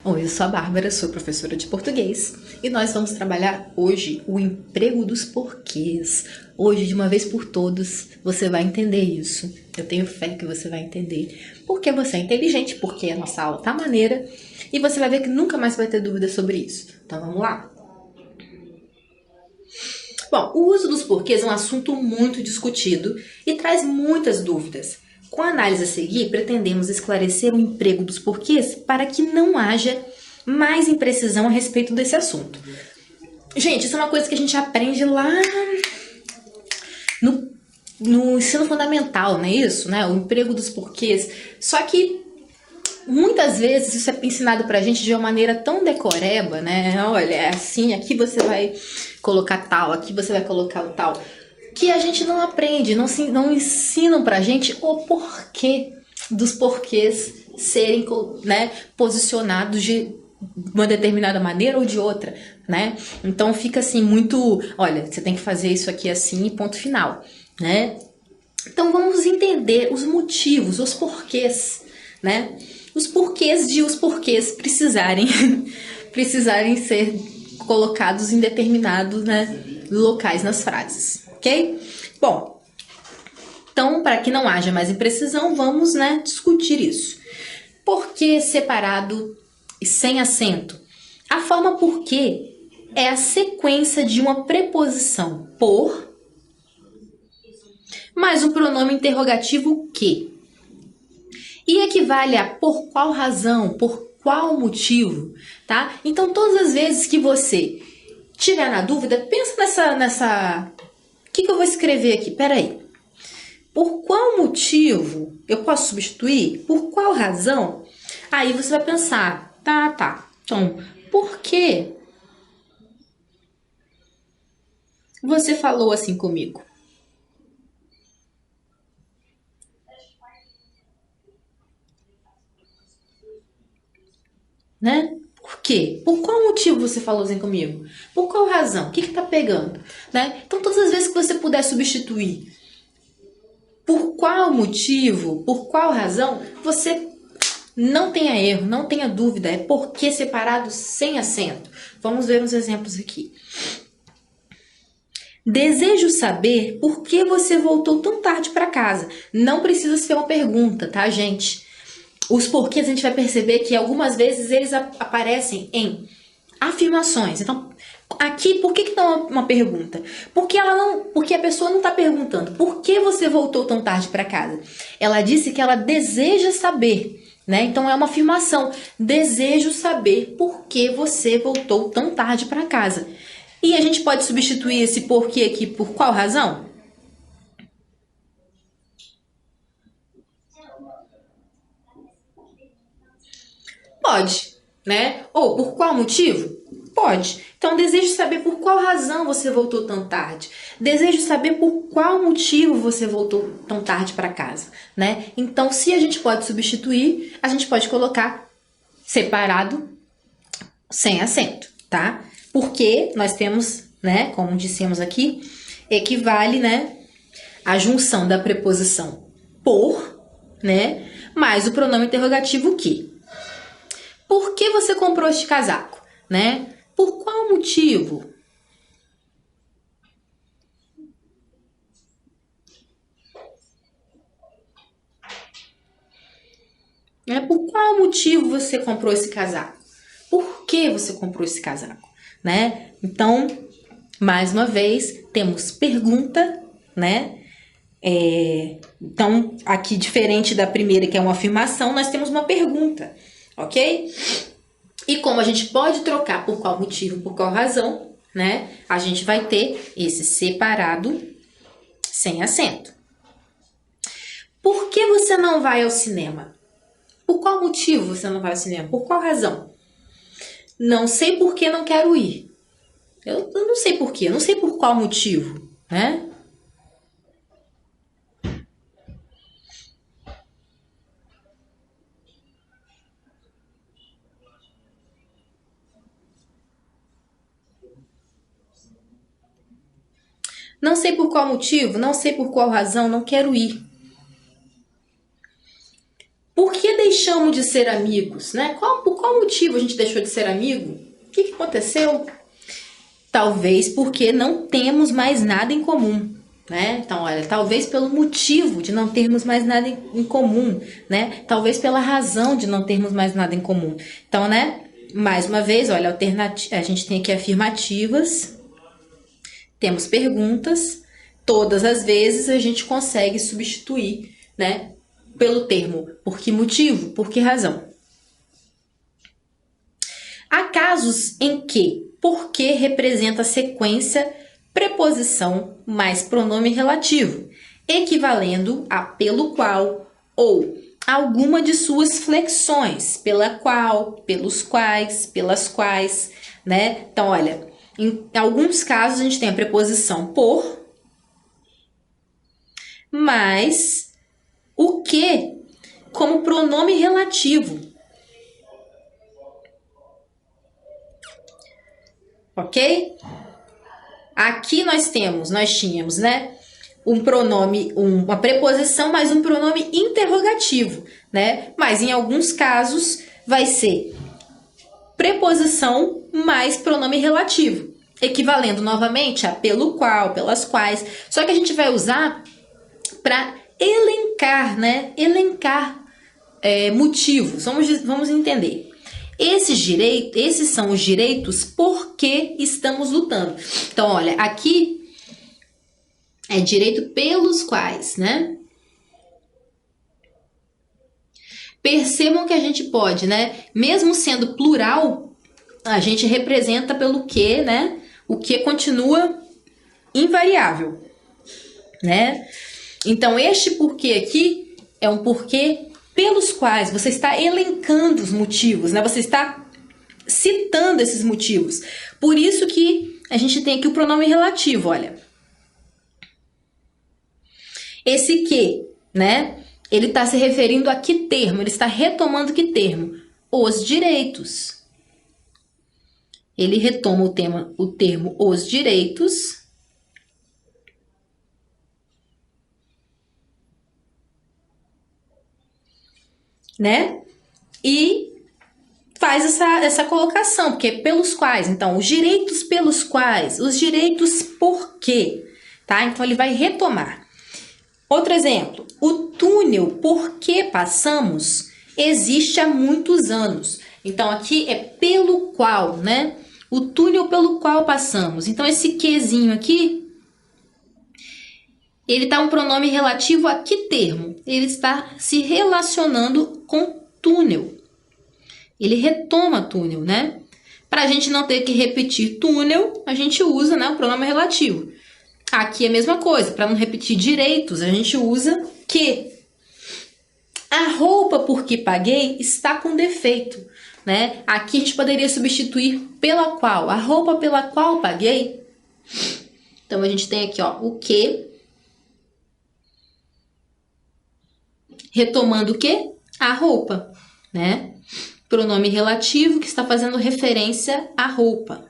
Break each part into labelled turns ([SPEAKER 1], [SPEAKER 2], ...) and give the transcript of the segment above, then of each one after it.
[SPEAKER 1] Oi, eu sou a Bárbara, sou professora de português e nós vamos trabalhar hoje o emprego dos porquês. Hoje, de uma vez por todas, você vai entender isso. Eu tenho fé que você vai entender porque você é inteligente, porque a nossa aula tá maneira e você vai ver que nunca mais vai ter dúvida sobre isso. Então vamos lá? Bom, o uso dos porquês é um assunto muito discutido e traz muitas dúvidas. Com a análise a seguir, pretendemos esclarecer o emprego dos porquês para que não haja mais imprecisão a respeito desse assunto. Gente, isso é uma coisa que a gente aprende lá no ensino fundamental, não é isso? Né? O emprego dos porquês. Só que muitas vezes isso é ensinado pra gente de uma maneira tão decoreba, né? Olha, é assim, aqui você vai colocar tal, aqui você vai colocar o tal, que a gente não aprende, não ensinam pra gente o porquê dos porquês serem, né, posicionados de uma determinada maneira ou de outra, né? Então fica assim muito, olha, você tem que fazer isso aqui assim e ponto final, né? Então vamos entender os motivos, os porquês, né? Os porquês de os porquês precisarem ser colocados em determinados, né, locais nas frases, ok? Bom, então para que não haja mais imprecisão, vamos, né, discutir isso. Porquê separado e sem acento? A forma porquê é a sequência de uma preposição por mais um pronome interrogativo que e equivale a por qual razão, por qual motivo, tá? Então, todas as vezes que você tiver na dúvida, pensa nessa... O que eu vou escrever aqui? Peraí. Por qual motivo eu posso substituir? Por qual razão? Aí você vai pensar, tá. Então, por que você falou assim comigo? Né? Por quê? Por qual motivo você falou assim comigo? Por qual razão? O que tá pegando? Né? Então, todas as vezes que você puder substituir por qual motivo, por qual razão, você não tenha erro, não tenha dúvida, é porque separado sem acento. Vamos ver uns exemplos aqui. Desejo saber por que você voltou tão tarde para casa. Não precisa ser uma pergunta, tá, gente? Os porquês a gente vai perceber que algumas vezes eles aparecem em afirmações. Então, aqui, por que não é uma pergunta? Porque a pessoa não está perguntando por que você voltou tão tarde para casa. Ela disse que ela deseja saber, né? Então é uma afirmação. Desejo saber por que você voltou tão tarde para casa. E a gente pode substituir esse porquê aqui por qual razão? Pode, né? Ou por qual motivo? Pode. Então, desejo saber por qual razão você voltou tão tarde. Desejo saber por qual motivo você voltou tão tarde para casa, né? Então, se a gente pode substituir, a gente pode colocar separado, sem acento, tá? Porque nós temos, né, como dissemos aqui, equivale, né, a junção da preposição por, né, mais o pronome interrogativo que. Por que você comprou este casaco, né? Por qual motivo? Né? Por qual motivo você comprou esse casaco? Por que você comprou esse casaco, né? Então, mais uma vez, temos pergunta, né? Então, aqui, diferente da primeira, que é uma afirmação, nós temos uma pergunta, ok? E como a gente pode trocar por qual motivo, por qual razão, né? A gente vai ter esse separado sem acento. Por que você não vai ao cinema? Por qual motivo você não vai ao cinema? Por qual razão? Não sei por que não quero ir. Eu não sei por quê, não sei por qual motivo, né? Não sei por qual motivo, não sei por qual razão, não quero ir. Por que deixamos de ser amigos, né? Por qual motivo a gente deixou de ser amigo? O que aconteceu? Talvez porque não temos mais nada em comum, né? Então, olha, talvez pelo motivo de não termos mais nada em comum, né? Talvez pela razão de não termos mais nada em comum. Então, né? Mais uma vez, olha, a gente tem aqui afirmativas, temos perguntas, todas as vezes a gente consegue substituir, né? Pelo termo por que motivo, por que razão. Há casos em que por que representa sequência, preposição mais pronome relativo, equivalendo a pelo qual ou alguma de suas flexões, pela qual, pelos quais, pelas quais, né? Então, olha, em alguns casos a gente tem a preposição por, mais o que como pronome relativo. Ok? Aqui nós tínhamos, né? Um pronome, uma preposição mais um pronome interrogativo, né? Mas em alguns casos vai ser preposição mais pronome relativo, equivalendo novamente a pelo qual, pelas quais. Só que a gente vai usar para elencar, né? Elencar motivos. Vamos entender. Esses são os direitos por que estamos lutando. Então, olha, aqui é direito pelos quais, né? Percebam que a gente pode, né? Mesmo sendo plural, a gente representa pelo que, né? O que continua invariável, né? Então, este porquê aqui é um porquê pelos quais você está elencando os motivos, né? Você está citando esses motivos. Por isso que a gente tem aqui o pronome relativo, olha. Esse que, né? Ele está se referindo a que termo? Ele está retomando que termo? Os direitos. Ele retoma o termo os direitos, né? E faz essa colocação, porque é pelos quais. Então, os direitos pelos quais, os direitos por quê, tá? Então, ele vai retomar. Outro exemplo, o túnel por que passamos existe há muitos anos. Então, aqui é pelo qual, né? O túnel pelo qual passamos. Então, esse quezinho aqui, ele tá um pronome relativo a que termo? Ele está se relacionando com túnel. Ele retoma túnel, né? Para a gente não ter que repetir túnel, a gente usa, né, o pronome relativo. Aqui é a mesma coisa. Para não repetir direitos, a gente usa que. A roupa por que paguei está com defeito, né? Aqui a gente poderia substituir pela qual. A roupa pela qual paguei. Então, a gente tem aqui, ó, o que. Retomando o quê? A roupa, né? Pronome relativo que está fazendo referência à roupa.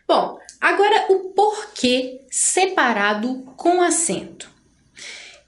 [SPEAKER 1] Bom, agora o porquê separado com acento.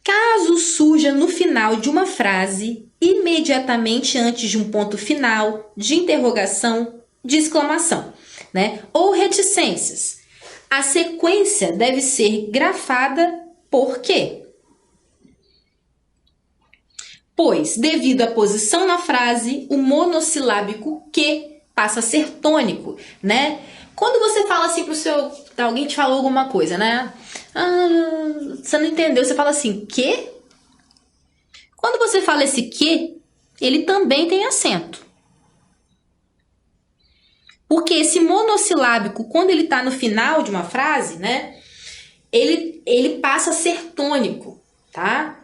[SPEAKER 1] Caso surja no final de uma frase, imediatamente antes de um ponto final, de interrogação, de exclamação, né? Ou reticências. A sequência deve ser grafada por quê? Pois, devido à posição na frase, o monossilábico que passa a ser tônico, né? Quando você fala assim pro seu... Alguém te falou alguma coisa, né? Você não entendeu, você fala assim, que? Quando você fala esse que, ele também tem acento. Porque esse monossilábico, quando ele está no final de uma frase, né? Ele passa a ser tônico, tá?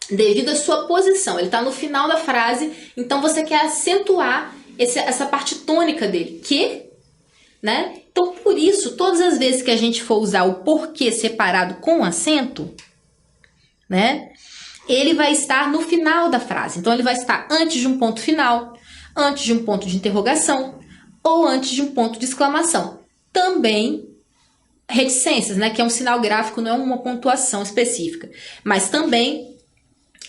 [SPEAKER 1] Devido à sua posição. Ele está no final da frase, então você quer acentuar essa parte tônica dele. Que, né? Então, por isso, todas as vezes que a gente for usar o porquê separado com acento, né? Ele vai estar no final da frase. Então, ele vai estar antes de um ponto final, antes de um ponto de interrogação, ou antes de um ponto de exclamação. também reticências, né? Que é um sinal gráfico, não é uma pontuação específica. Mas também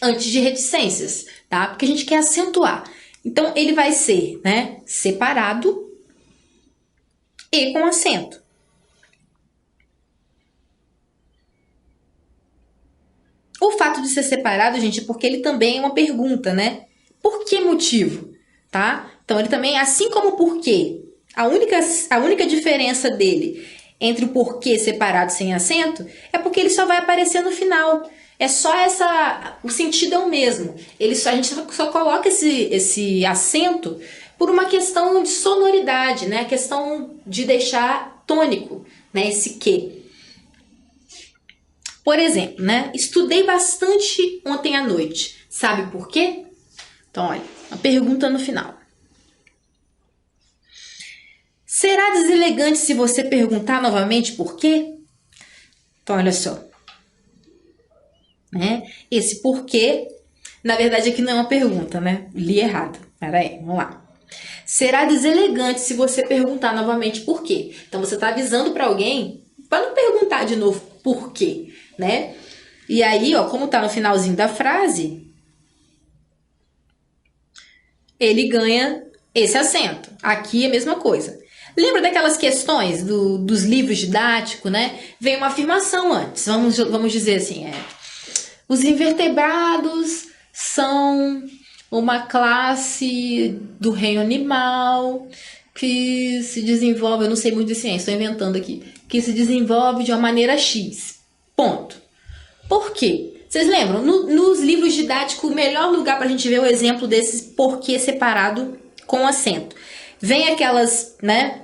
[SPEAKER 1] antes de reticências, tá? Porque a gente quer acentuar. Então, ele vai ser, né, separado e com acento. O fato de ser separado, gente, é porque ele também é uma pergunta, né? Por que motivo? Tá? Então, ele também, assim como o porquê, a única diferença dele entre o porquê separado sem acento é porque ele só vai aparecer no final. É só o sentido é o mesmo. A gente só coloca esse acento por uma questão de sonoridade, né? A questão de deixar tônico, né? Esse que. Por exemplo, né? Estudei bastante ontem à noite. Sabe por quê? Então, olha, uma pergunta no final. Será deselegante se você perguntar novamente por quê? Então, olha só. Né? Esse porquê, na verdade, aqui não é uma pergunta, né? Li errado. Peraí, vamos lá. Será deselegante se você perguntar novamente por quê? Então, você está avisando para alguém para não perguntar de novo por quê, né? E aí, ó, como tá no finalzinho da frase, ele ganha esse acento. Aqui é a mesma coisa. Lembra daquelas questões dos livros didáticos, né? Vem uma afirmação antes. Vamos dizer assim, os invertebrados são uma classe do reino animal que se desenvolve, eu não sei muito de ciência, estou inventando aqui, que se desenvolve de uma maneira X. Ponto. Por quê? Vocês lembram? Nos livros didáticos, o melhor lugar para a gente ver o exemplo desse porquê separado com acento. Vem aquelas, né,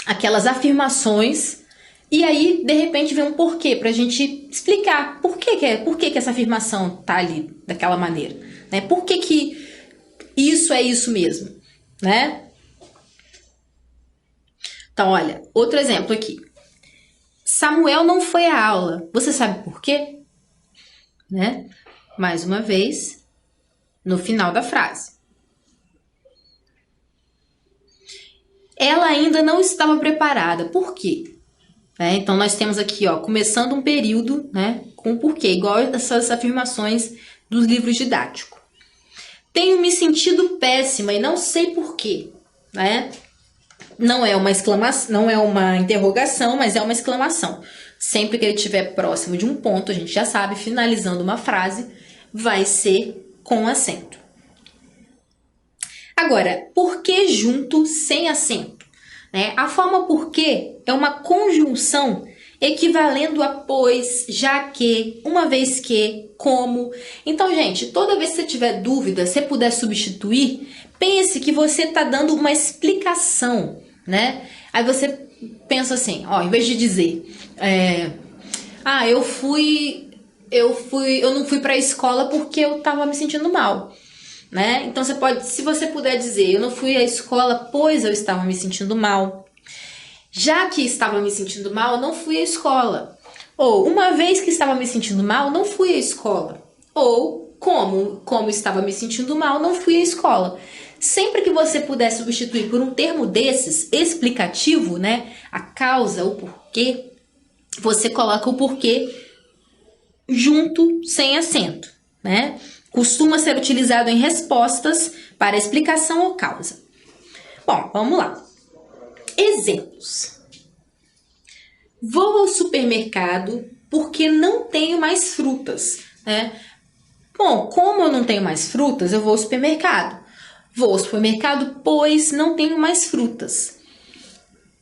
[SPEAKER 1] aquelas afirmações e aí, de repente, vem um porquê para a gente explicar por que essa afirmação tá ali daquela maneira, né? Por que isso é isso mesmo, né? Então, olha, outro exemplo aqui. Samuel não foi à aula. Você sabe por quê? Né? Mais uma vez, no final da frase. Ela ainda não estava preparada. Por quê? Então, nós temos aqui, ó, começando um período, né, com porquê, igual essas afirmações dos livros didáticos. Tenho me sentido péssima e não sei porquê, né? Não é uma exclamação, não é uma interrogação, mas é uma exclamação. Sempre que ele estiver próximo de um ponto, a gente já sabe, finalizando uma frase, vai ser com acento. Agora, por que junto sem acento? Né? A forma por que é uma conjunção equivalendo a pois, já que, uma vez que, como. Então, gente, toda vez que você tiver dúvida, se puder substituir, pense que você está dando uma explicação, né? Aí você pensa assim, ó, em vez de dizer, eu não fui para a escola porque eu estava me sentindo mal. Né? Então você pode, se você puder dizer, eu não fui à escola pois eu estava me sentindo mal. Já que estava me sentindo mal, eu não fui à escola. Ou uma vez que estava me sentindo mal, não fui à escola. Ou como estava me sentindo mal, não fui à escola. Sempre que você puder substituir por um termo desses explicativo, né, a causa, o porquê, você coloca o porquê junto sem acento, né? Costuma ser utilizado em respostas para explicação ou causa. Bom, vamos lá. Exemplos. Vou ao supermercado porque não tenho mais frutas, né? Bom, como eu não tenho mais frutas, eu vou ao supermercado. Vou ao supermercado pois não tenho mais frutas.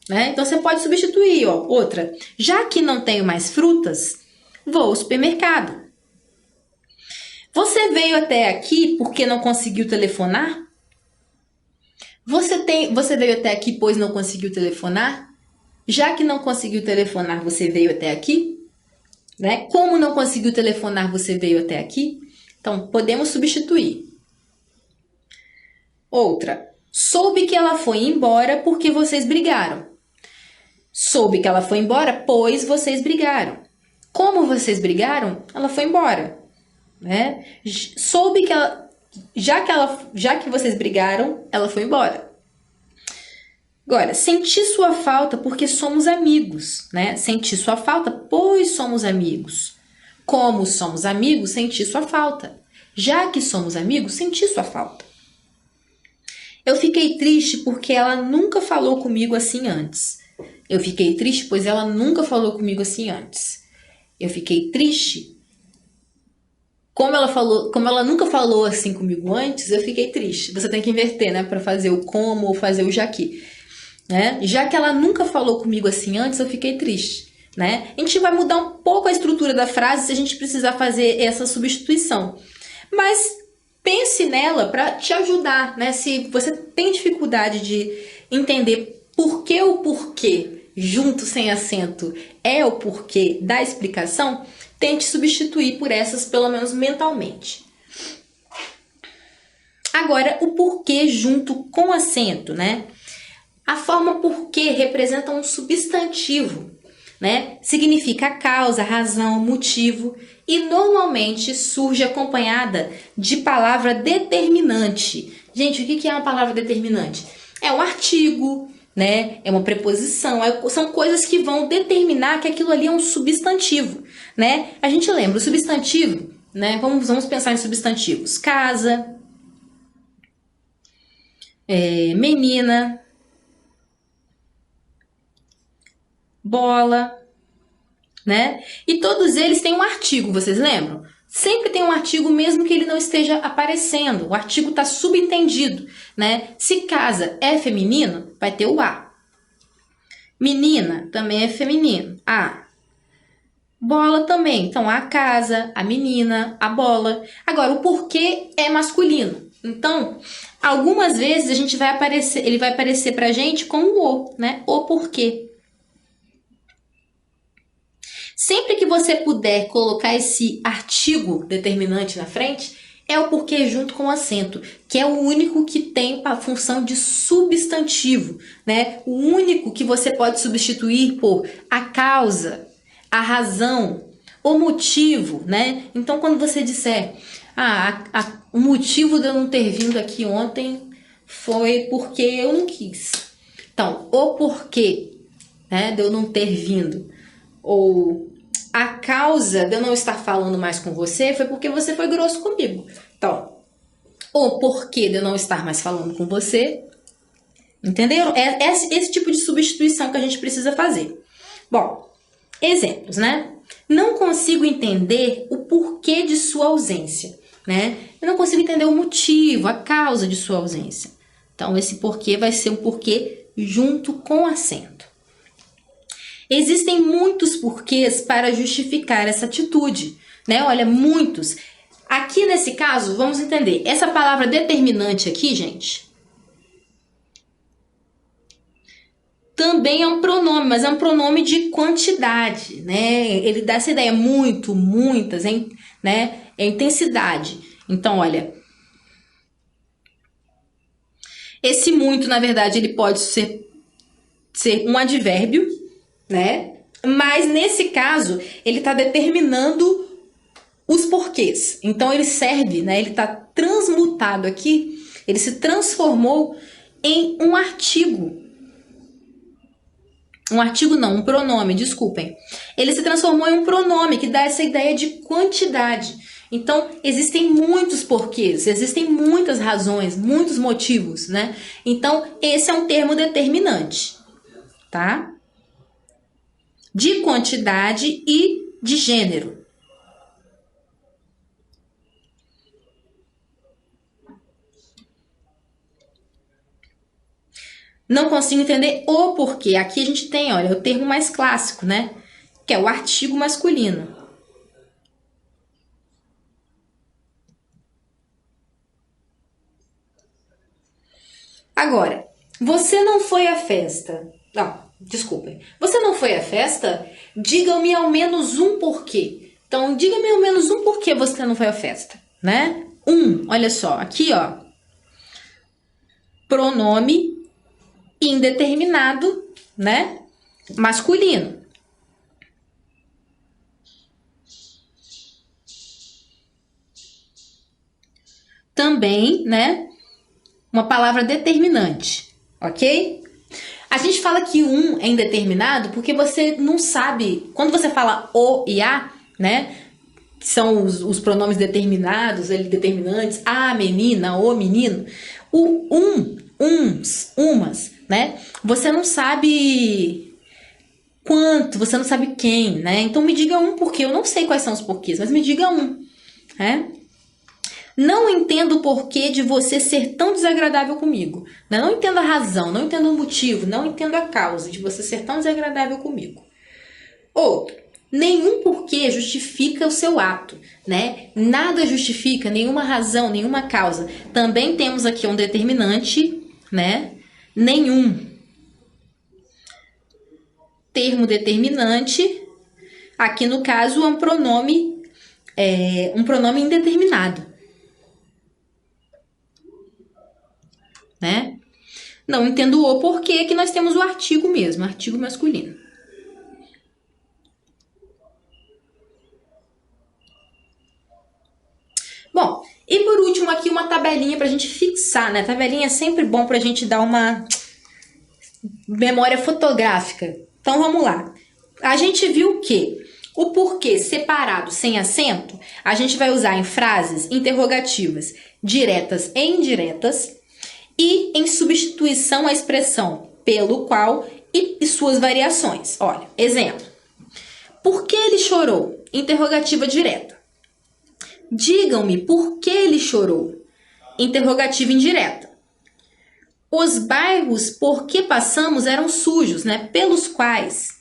[SPEAKER 1] Né? Então, você pode substituir, ó. Outra. Já que não tenho mais frutas, vou ao supermercado. Você veio até aqui porque não conseguiu telefonar? Você veio até aqui pois não conseguiu telefonar? Já que não conseguiu telefonar, você veio até aqui? Né? Como não conseguiu telefonar, você veio até aqui? Então, podemos substituir. Outra. Soube que ela foi embora porque vocês brigaram. Soube que ela foi embora, pois vocês brigaram. Como vocês brigaram, ela foi embora. Né? Soube que ela, já que vocês brigaram, ela foi embora. Agora, senti sua falta porque somos amigos, né? Senti sua falta, pois somos amigos. Como somos amigos, senti sua falta. Já que somos amigos, senti sua falta. Eu fiquei triste porque ela nunca falou comigo assim antes. Eu fiquei triste pois ela nunca falou comigo assim antes. Eu fiquei triste. Como ela nunca falou assim comigo antes, eu fiquei triste. Você tem que inverter, né, para fazer o como ou fazer o já que, né? Já que ela nunca falou comigo assim antes, eu fiquei triste, né? A gente vai mudar um pouco a estrutura da frase se a gente precisar fazer essa substituição. Mas pense nela para te ajudar, né? Se você tem dificuldade de entender por que o porquê junto sem acento é o porquê da explicação, tente substituir por essas, pelo menos mentalmente. Agora, o porquê junto com acento, né? A forma porquê representa um substantivo, né? Significa a causa, razão, motivo e normalmente surge acompanhada de palavra determinante. Gente, o que é uma palavra determinante? É um artigo, né? É uma preposição, são coisas que vão determinar que aquilo ali é um substantivo, né? A gente lembra, o substantivo, né? Vamos pensar em substantivos. Casa, menina, bola, né? E todos eles têm um artigo, vocês lembram? Sempre tem um artigo mesmo que ele não esteja aparecendo. O artigo está subentendido, né? Se casa é feminino, vai ter o a. Menina também é feminino, a. Bola também, então a casa, a menina, a bola. Agora, o porquê é masculino. Então, algumas vezes ele vai aparecer pra gente com o, né? O porquê. Sempre que você puder colocar esse artigo determinante na frente, é o porquê junto com o acento, que é o único que tem a função de substantivo, né? O único que você pode substituir por a causa, a razão, o motivo, né? Então, quando você disser, o motivo de eu não ter vindo aqui ontem foi porque eu não quis. Então, o porquê, né, de eu não ter vindo, ou a causa de eu não estar falando mais com você foi porque você foi grosso comigo. Então, o porquê de eu não estar mais falando com você, entenderam? É esse tipo de substituição que a gente precisa fazer. Bom, exemplos, né? Não consigo entender o porquê de sua ausência, né? Eu não consigo entender o motivo, a causa de sua ausência. Então, esse porquê vai ser um porquê junto com acento. Existem muitos porquês para justificar essa atitude, né? Olha, muitos. Aqui nesse caso, vamos entender. Essa palavra determinante aqui, gente, também é um pronome, mas é um pronome de quantidade, né? Ele dá essa ideia, muito, muitas, né? É intensidade. Então, olha, esse muito, na verdade, ele pode ser um advérbio, né? Mas nesse caso, ele está determinando os porquês. Então ele serve, né? Ele está transmutado aqui, ele se transformou em um artigo. Um artigo não, um pronome, desculpem. Ele se transformou em um pronome que dá essa ideia de quantidade. Então, existem muitos porquês, existem muitas razões, muitos motivos, né? Então, esse é um termo determinante, tá? De quantidade e de gênero. Não consigo entender o porquê. Aqui a gente tem, olha, o termo mais clássico, né? Que é o artigo masculino. Agora, você não foi à festa. Não, desculpem. Você não foi à festa? Diga-me ao menos um porquê. Então, diga-me ao menos um porquê você não foi à festa, né? Olha só, aqui, ó. Pronome indeterminado, né? Masculino. Também, né? Uma palavra determinante, ok? A gente fala que um é indeterminado porque você não sabe. Quando você fala o e a, né? Que são os pronomes determinados, determinantes, a menina, o menino, o uns, umas, né? Você não sabe quanto, você não sabe quem, né? Então me diga um porquê. Eu não sei quais são os porquês, mas me diga um, né? Não entendo o porquê de você ser tão desagradável comigo. Né? Não entendo a razão, não entendo o motivo, não entendo a causa de você ser tão desagradável comigo. Outro, nenhum porquê justifica o seu ato, né? Nada justifica, nenhuma razão, nenhuma causa. Também temos aqui um determinante, né? Nenhum. Termo determinante, aqui no caso é um pronome indeterminado. Né? Não entendo o porquê, que nós temos o artigo mesmo, artigo masculino. Bom, e por último aqui uma tabelinha para a gente fixar, né? Tabelinha é sempre bom para a gente dar uma memória fotográfica. Então vamos lá. A gente viu que o porquê separado sem acento, a gente vai usar em frases interrogativas diretas e indiretas e em substituição à expressão pelo qual e suas variações. Olha, exemplo. Por que ele chorou? Interrogativa direta. Digam-me por que ele chorou? Interrogativa indireta. Os bairros por que passamos eram sujos, né? Pelos quais.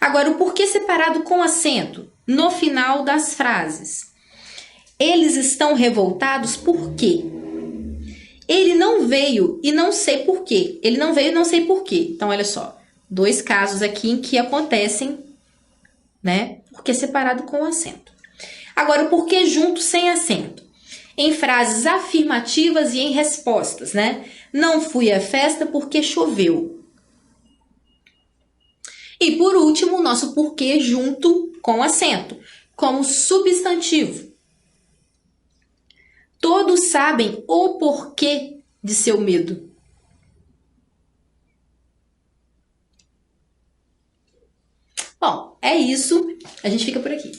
[SPEAKER 1] Agora, o porquê separado com acento no final das frases. Eles estão revoltados por quê? Ele não veio e não sei por quê. Ele não veio e não sei por quê. Então, olha só. 2 casos aqui em que acontecem, né? Porquê separado com acento. Agora, o porquê junto sem acento. Em frases afirmativas e em respostas, né? Não fui à festa porque choveu. E por último, o nosso porquê junto com acento, como substantivo. Todos sabem o porquê de seu medo. Bom, é isso. A gente fica por aqui.